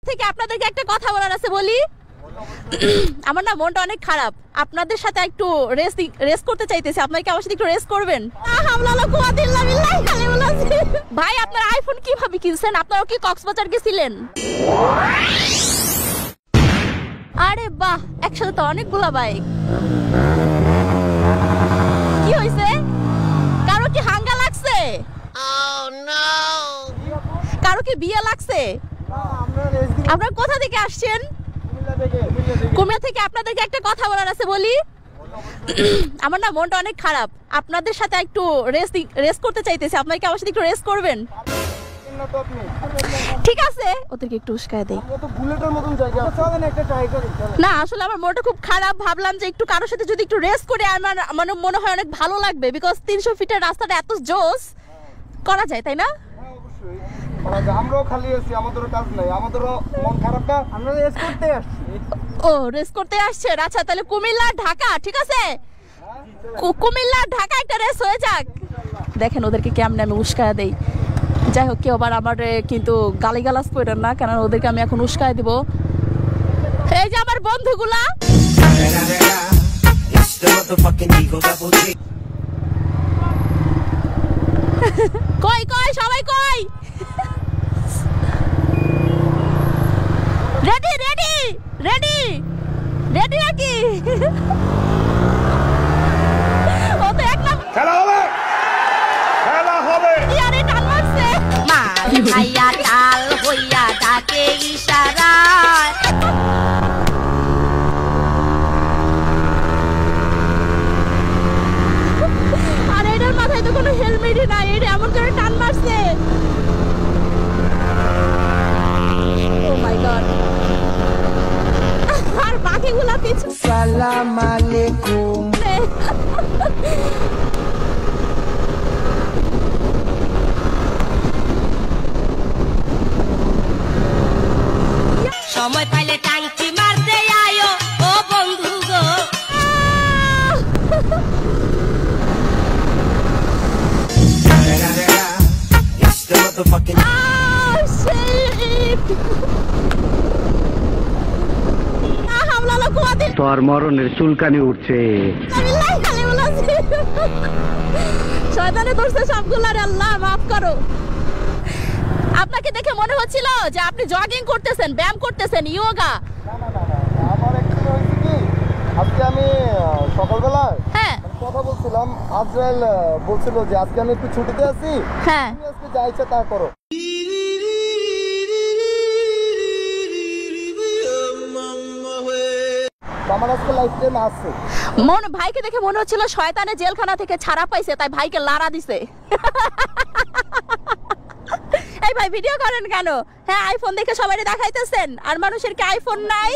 থেকে আপনাদেরকে একটা কথা বলার আছে বলি। আমার না মনটা অনেক খারাপ, আপনাদের সাথে একটু রেস্ট করতে চাইতেছি। আপনারা কি আমার সাথে একটু রেস্ট করবেন? ভাই আপনার আইফোন কিভাবে কিনছেন? আপনারা কি কক্সবাজার গেছিলেন? আরে বাহ, একসাথে তো অনেকগুলা বাইক। কি হইছে? কারো কি হাঙ্গা লাগছে? কারো কি বিয়ে লাগছে? আপনারা কোথা থেকে আসছেন? কুমিল্লা থেকে। আপনাদেরকে একটা কথা বলার আছে বলি। আমার না মনটা অনেক খারাপ, আপনাদের সাথে একটু রেস্ট করতে চাইতেছি। আপনারা কি আমার সাথে একটু রেস্ট করবেন? ঠিক আছে, ওদেরকে একটু উস্কায় দেই। না আসলে আমার মনটা খুব খারাপ, ভাবলাম যে একটু কারোর সাথে যদি একটু রেস্ট করে আমার মনে হয় অনেক ভালো লাগবে। বিকজ 300 ফিটের রাস্তাটা এত জোস করা যায়, তাই না? আমরাও খালি আছি, আমাদেরও কাজ নাই, আমাদেরও মন খারাপ না, আমরা রেস্ট করতে আসছি। ও রেস্ট করতে আসছেন, আচ্ছা তাহলে কুমিল্লা ঢাকা, ঠিক আছে কুমিল্লা ঢাকা একটা রেস হয়ে যাক। দেখেন ওদেরকে কেমনে আমি উস্কায় দেই। যাই হোক, কেউ আবার আমার কিন্তু গালিগালাজ করেন না, কেন ওদেরকে আমি এখন উস্কায় দিব। এই যে আমার বন্ধুগুলা, কই কই সবাই কই? রেডি রেডি রেডি রেডি নাকি? ও তো একদম খেলা হবে, খেলা হবে। ইয়ারে টান মারছে। মাল খাইয়া টাল হইয়া ডাকে ইশারায়। আর এটার মাথায় তো কোনো হেলমেটই নাই, এটা এমন করে টান মারছে। ও মাই গড। আর বাকিগুলা পিছু। সালাম আলাইকুম। সময় পাইলে টাঙ্কি মারতে আয়ো ও বন্ধু গো। তোর মরণের চুলকানি উঠছে। শয়তানে ধরছে সবগুলা, আল্লাহ মাফ করো। আপনাকে দেখে মনে হচ্ছিল যে আপনি জগিং করতেছেন, ব্যায়াম করতেছেন, ইয়োগা। আমার অ্যাকচুয়ালি হয়েছে কি, আজকে আমি সকালবেলা হ্যাঁ কথা বলছিলাম, আজরাইল বলছিল যে আজকে আমি একটু ছুটিতে আছি, হ্যাঁ তুমি আজকে যা ইচ্ছা তা করো। আমার আজকে লাইফ টাইম আছে। ভাইকে দেখে মনে হচ্ছিল শয়তানে জেলখানা থেকে ছাড়া পাইছে, তাই ভাইকে লাড়া দিছে। এই ভাই ভিডিও করেন কেন? হ্যাঁ আইফোন দেখে সবাই দেখাইতেছেন, আর মানুষের কি আইফোন নাই?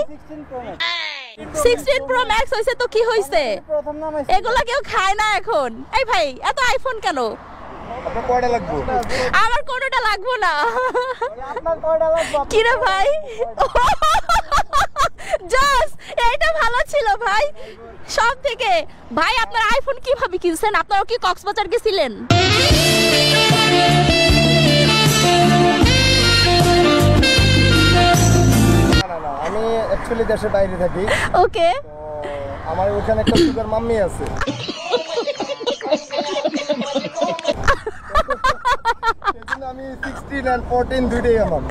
16 প্রো ম্যাক্স হইছে তো কি হইছে? এগুলা কেউ খায় না এখন। এই ভাই এত আইফোন কেন? আপনার কয়টা লাগবে? আমার কোনোটা লাগবো না। কি রে ভাই? জস, এইটা ভালো ছিল ভাই সব থেকে। ভাই আপনার আইফোন কিভাবে কিনছেন? আপনারা কি কক্সবাজার গেছিলেন? আমি অ্যাকচুয়ালি দেশের বাইরে থাকি। ওকে। আমার ওখানে একটা সুগার মাম্মি আছে। আমি 16 আর 14 দুইটাই আমার।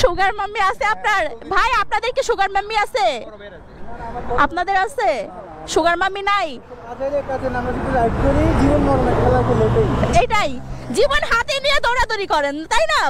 সুগার মাম্মি আছে আপনার? ভাই আপনাদের কি সুগার মাম্মি আছে? আপনাদের আছে? সুগার মাম্মি নাই? এটাই জীবন হাতে নিয়ে দৌড়াদৌড়ি করেন, তাই না?